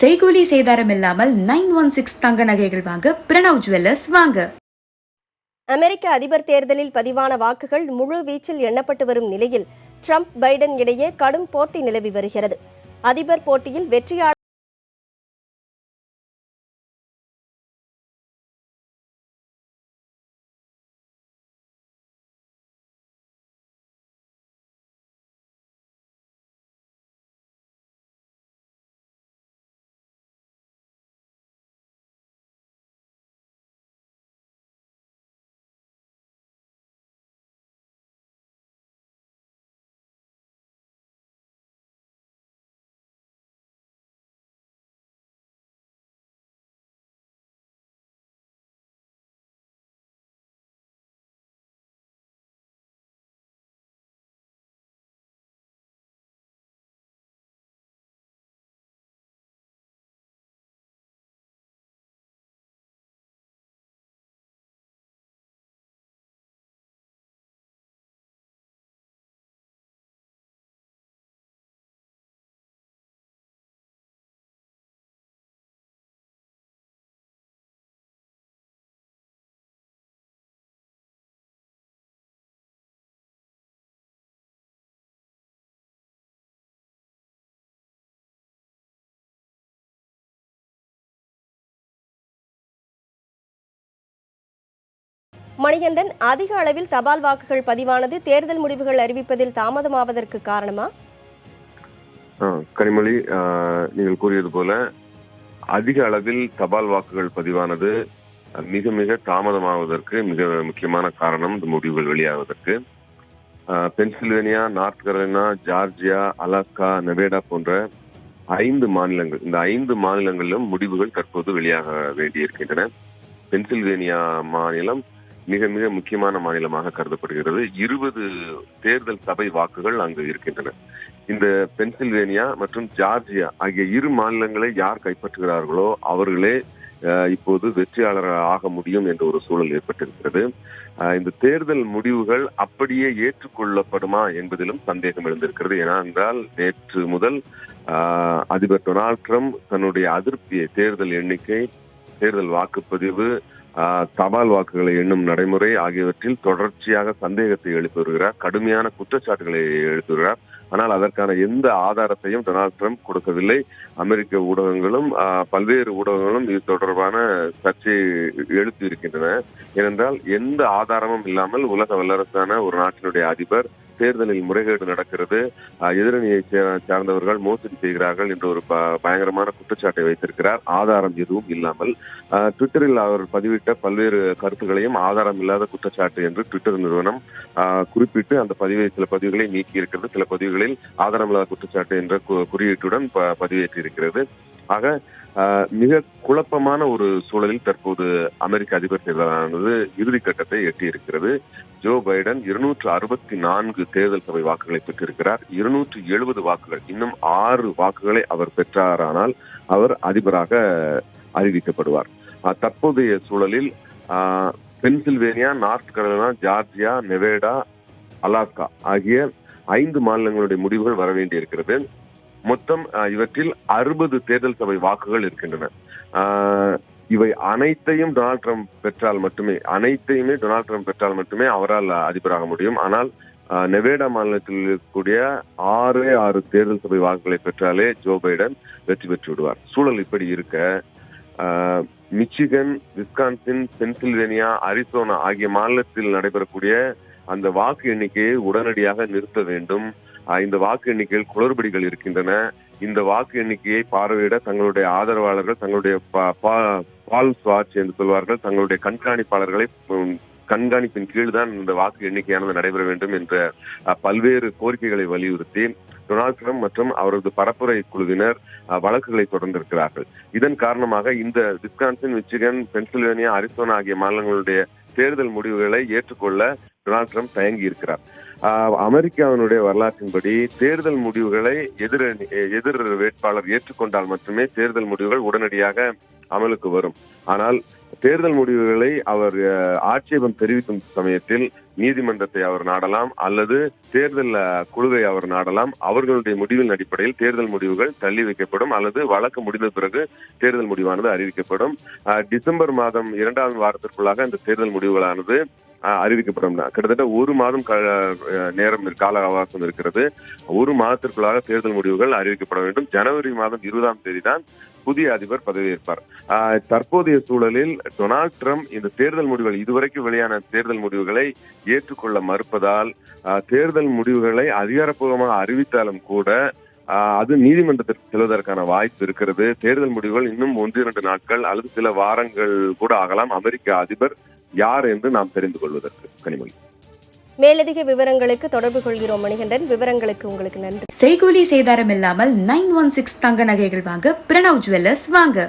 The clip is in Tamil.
செய்கூலி சேதாரம் இல்லாமல் 916 தங்க நகைகள் வாங்க பிரணவ் ஜுவல்லர்ஸ் வாங்க. அமெரிக்க அதிபர் தேர்தலில் பதிவான வாக்குகள் முழு வீச்சில் எண்ணப்பட்டு வரும் நிலையில் ட்ரம்ப் பைடன் இடையே கடும் போட்டி நிலவி வருகிறது. அதிபர் போட்டியில் வெற்றியாளர் மணிகண்டன், அதிக அளவில் தபால் வாக்குகள் பதிவானது தேர்தல் முடிவுகள் அறிவிப்பதில் தாமதமாவதற்கு காரணமா? கனிமொழி, நீங்கள் கூறியது போல அதிக அளவில் தபால் வாக்குகள் பதிவானது மிக மிக தாமதமாவதற்கு மிக முக்கியமான காரணம் இந்த முடிவுகள் வெளியாவதற்கு. Pennsylvania, North Carolina, Georgia, Alaska, Nevada போன்ற 5 மாநிலங்கள், இந்த 5 மாநிலங்களிலும் முடிவுகள் தற்போது வெளியாக வேண்டியிருக்கின்றன. பென்சில்வேனியா மாநிலம் மிக மிக முக்கியமான மாநிலமாக கருதப்படுகிறது. 20 தேர்தல் சபை வாக்குகள் அங்கு இருக்கின்றன. இந்த பென்சில்வேனியா மற்றும் ஜார்ஜியா ஆகிய 2 மாநிலங்களை யார் கைப்பற்றுகிறார்களோ அவர்களே இப்போது வெற்றியாளராக ஆக முடியும் என்ற ஒரு சூழல் ஏற்பட்டிருக்கிறது. இந்த தேர்தல் முடிவுகள் அப்படியே ஏற்றுக்கொள்ளப்படுமா என்பதிலும் சந்தேகம் எழுந்திருக்கிறது. ஏனென்றால் நேற்று முதல் அதிபர் டொனால்ட் ட்ரம்ப் தன்னுடைய அதிருப்தியை தேர்தல் எண்ணிக்கை, தேர்தல் வாக்குப்பதிவு, தபால் வாக்குகளை எண்ணும் நடைமுறை ஆகியவற்றில் தொடர்ச்சியாக சந்தேகத்தை எழுப்பி வருகிறார். கடுமையான குற்றச்சாட்டுகளை எழுப்பி வருகிறார். ஆனால் அதற்கான எந்த ஆதாரத்தையும் டொனால்ட் ட்ரம்ப் கொடுக்கவில்லை. அமெரிக்க ஊடகங்களும் பல்வேறு ஊடகங்களும் இது தொடர்பான சர்ச்சையை எழுப்பி இருக்கின்றன. ஏனென்றால் எந்த ஆதாரமும் இல்லாமல் உலக வல்லரசான ஒரு நாட்டினுடைய அதிபர் தேர்தலில் முறைகேடு நடக்கிறது, எதிரணியை சார்ந்தவர்கள் மோசடி செய்கிறார்கள் என்ற ஒரு பயங்கரமான குற்றச்சாட்டை வைத்திருக்கிறார். ஆதாரம் எதுவும் இல்லாமல் ட்விட்டரில் அவர் பதிவிட்ட பல்வேறு கருத்துக்களையும் ஆதாரம் இல்லாத குற்றச்சாட்டு என்று ட்விட்டர் நிறுவனம் குறிப்பிட்டு அந்த சில பதிவுகளை நீக்கி இருக்கிறது. சில பதிவுகளில் ஆதாரமில்லாத குற்றச்சாட்டு என்ற குறியீட்டுடன் பதிவேற்றி இருக்கிறது. ஆக மிக குழப்பமான ஒரு சூழலில் தற்போது அமெரிக்க அதிபர் தேர்தலானது இறுதிக்கட்டத்தை எட்டியிருக்கிறது. ஜோ பைடன் 264 தேர்தல் சபை வாக்குகளை பெற்றிருக்கிறார். 270 வாக்குகள், இன்னும் 6 வாக்குகளை அவர் பெற்றாரானால் அவர் அதிபராக அறிவிக்கப்படுவார். தற்போதைய சூழலில் Pennsylvania, North Carolina, Georgia, Nevada, Alaska ஆகிய 5 மாநிலங்களுடைய முடிவுகள் வர வேண்டியிருக்கிறது. மொத்தம் இவற்றில் 60 தேர்தல் சபை வாக்குகள் இருக்கின்றன. இவை அனைத்தையும் டொனால்ட் ட்ரம்ப் பெற்றால் மட்டுமே அவரால் அதிபராக முடியும். ஆனால் நெவேடா மாநிலத்தில் இருக்கக்கூடிய 6 தேர்தல் சபை வாக்குகளை பெற்றாலே ஜோ பைடன் வெற்றி பெற்று விடுவார். சூழல் இப்படி இருக்க மிச்சிகன், விஸ்கான்சின், பென்சில்வேனியா, அரிசோனா ஆகிய மாநிலத்தில் நடைபெறக்கூடிய அந்த வாக்கு எண்ணிக்கையை உடனடியாக நிறுத்த வேண்டும். இந்த வாக்கு எண்ணிக்கையில் குளறுபடிகள் இருக்கின்றன. இந்த வாக்கு எண்ணிக்கையை பார்வையிட தங்களுடைய ஆதரவாளர்கள், தங்களுடைய பால்ஸ் வாட்ச் என்று சொல்வார்கள், தங்களுடைய கண்காணிப்பாளர்களை கண்காணிப்பின் கீழ் தான் இந்த வாக்கு எண்ணிக்கையானது நடைபெற வேண்டும் என்ற பல்வேறு கோரிக்கைகளை வலியுறுத்தி டொனால்ட் ட்ரம்ப் மற்றும் அவரது பரப்புரை குழுவினர் வழக்குகளை தொடர்ந்திருக்கிறார்கள். இதன் காரணமாக இந்த விஸ்கான்சின், மிச்சிகன், பென்சில்வேனியா, அரிசோனா ஆகிய மாநிலங்களுடைய தேர்தல் முடிவுகளை ஏற்றுக்கொள்ள டொனால்ட் ட்ரம்ப் தயங்கி இருக்கிறார். அமெரிக்காவினுடைய வரலாற்றின்படி தேர்தல் முடிவுகளை எதிர் வேட்பாளர் ஏற்றுக்கொண்டால் மட்டுமே தேர்தல் முடிவுகள் உடனடியாக அமலுக்கு வரும். ஆனால் தேர்தல் முடிவுகளை அவர் ஆட்சேபம் தெரிவிக்கும் சமயத்தில் நீதிமன்றத்தை அவர் நாடலாம் அல்லது தேர்தல் குழுவை அவர் நாடலாம். அவர்களுடைய முடிவின் அடிப்படையில் தேர்தல் முடிவுகள் தள்ளி வைக்கப்படும் அல்லது வழக்கு முடிந்த பிறகு தேர்தல் முடிவானது அறிவிக்கப்படும். டிசம்பர் மாதம் 2வது வாரத்திற்குள்ளாக இந்த தேர்தல் முடிவுகளானது அறிவிக்கப்படும். கிட்டத்தட்ட 1 மாதம் நேரம் கால அவகாசம் இருக்கிறது. 1 மாதத்திற்குள்ளாக தேர்தல் முடிவுகள் அறிவிக்கப்பட வேண்டும். ஜனவரி மாதம் 20ஆம் தேதி தான் புதிய அதிபர் பதவியேற்பார். தற்போதைய சூழலில் டொனால்ட் ட்ரம்ப் இந்த தேர்தல் முடிவுகள் இதுவரைக்கும் வெளியான தேர்தல் முடிவுகளை ஏற்றுக்கொள்ள மறுப்பதால் தேர்தல் முடிவுகளை அதிகாரப்பூர்வமாக அறிவித்தாலும் கூட அது நீதிமன்றத்திற்கு செல்வதற்கான வாய்ப்பு இருக்கிறது. தேர்தல் முடிவுகள் இன்னும் 1-2 நாட்கள் அல்லது சில வாரங்கள் கூட ஆகலாம். அமெரிக்க அதிபர் யார் என்று நாம் தெரிந்து கொள்வதற்கு. கனிமொழி, மேலதிக விவரங்களுக்கு தொடர்பு கொள்கிறோம் மணிகண்டன். விவரங்களுக்கு உங்களுக்கு நன்றி. செய்கூலி சேதாரம் இல்லாமல் 916 தங்க நகைகள் வாங்க பிரணவ் ஜுவல்லர்ஸ் வாங்க.